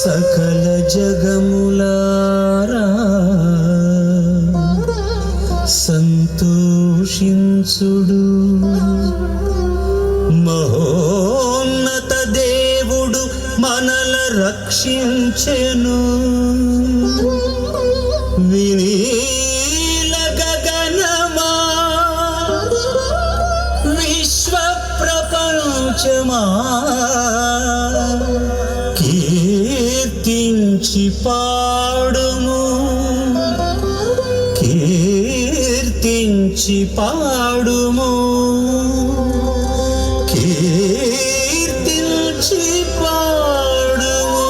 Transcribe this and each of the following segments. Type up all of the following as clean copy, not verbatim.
సకల జగములారా సంతోషించుడు. మహోన్నత దేవుడు మనల రక్షించెను. వినీల గగనమా విశ్వ ప్రపంచమా కీర్తించి పాడుము, కీర్తించి పాడుము, కీర్తించి పాడుము.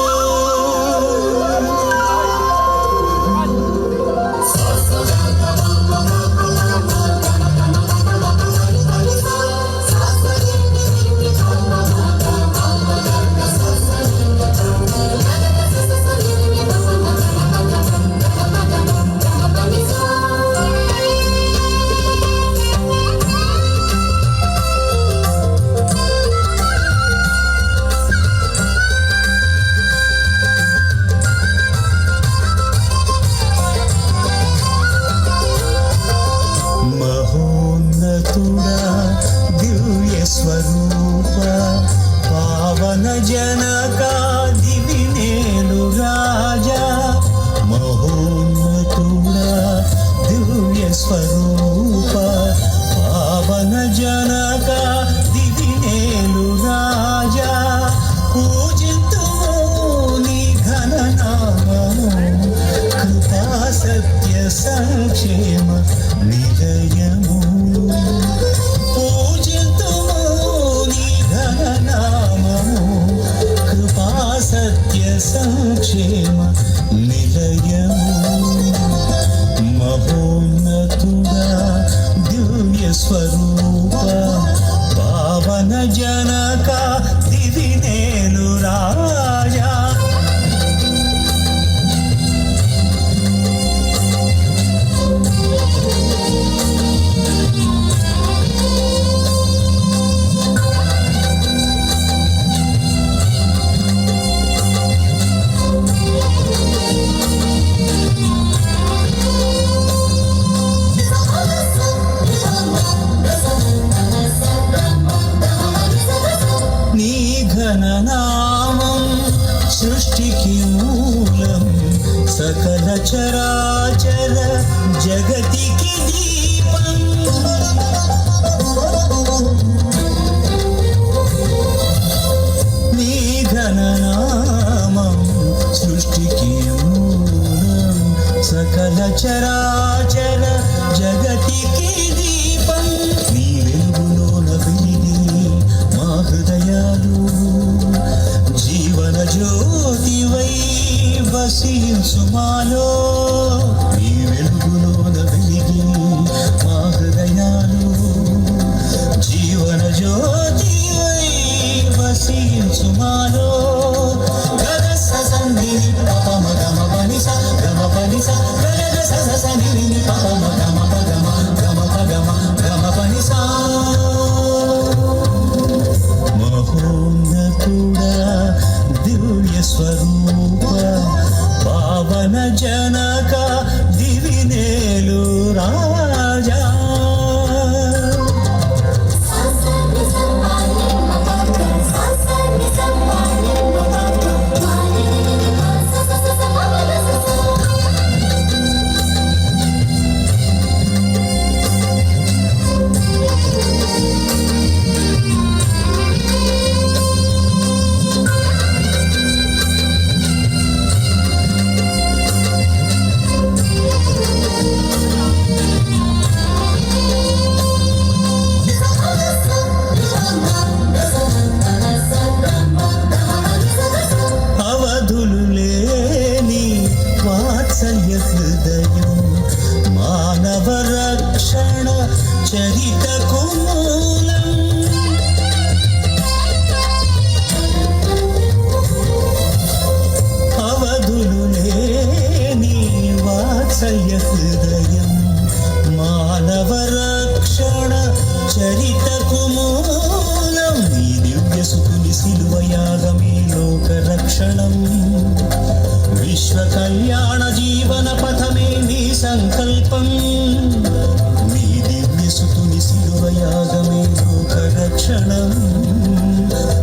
దివ్య స్వరూప పావన జనక దివినేలు రాజా. మహోన్నతుడా దివ్య స్వరూప పావన జనక దివినేలు రాజా. పూజింతుము నీ ఘననామము, కృపా సత్య సంక్షేమ నిలయము. పూజింతుము నీ ఘననామము, కృపా సత్య సంక్షేమ నిలయము. మహోన్నతుడా దివ్య స్వరూప పావన జనక దివినేలు రాజా. నీ ఘననామం సృష్టికి మూలం, సకల చరాచర జగతికి దీపం. నీ ఘననామం సృష్టికి మూలం, సకల చరాచర జగతికి దీపం. నీ వెలుగులోన వెలిగి మా హృదయాలు జీవన జ్యోతివై వసించు మాలో. నీ వెలుగులోన వెలిగి మా హృదయాలు జీవన జ్యోతివై వసించు మాలో. గగ ససని పపమ గమ పనిస గమ పనిస గగ ససని పపమ గమ పగమ గమ పగమ గమ పనిస. మహోన్నతుడా దివ్య స్వరూప పావన జనక దివినేలు రాజా. వాత్సల్య హృదయం మానవ రక్షణ చరితకు మూలం. అవధులు లేని వాత్సల్య హృదయం మానవ రక్షణ చరితకు మూలం. నీ దివ్య సుతుని సిలువ యాగమే లోక రక్షణం. విశ్వ కళ్యాణ జీవన పథమే నీ సంకల్పం నీ దివ్య సుతుని శిలువయాగమే లోక రక్షణం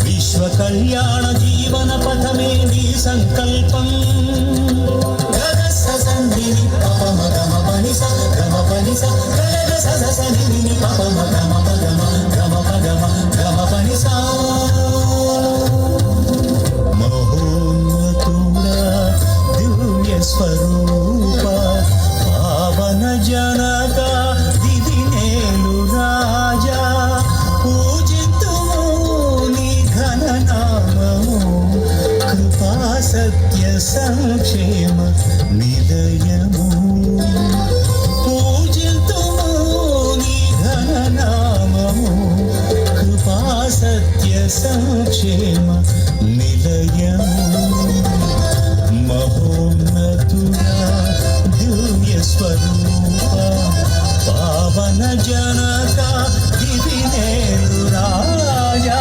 విశ్వ కళ్యాణ జీవన పథమే నీ సంకల్పం గగస సంధిని పపమ గమ పనిస గమ పనిస గగస సంధిని పపమ గమ పగమ గమ పగమ గమ పనిస మహోన్నతుడా దివ్య స్వరూప పావన జనక దివి నేలు రాజా పూజితుము నీ ఘన నామము కృపా సత్య సంక్షేమ నిలయము పూజితుము నీ ఘన నామము కృపా సత్య సంక్షేమ నిలయము మహోన్నతుడా దివ్య స్వరూప పావన జనక దివి నేలు రాజా.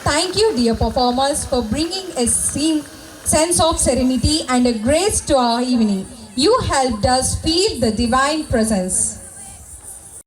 Thank you, dear performers, for bringing a sense of serenity and a grace to our evening. You helped us feel the divine presence.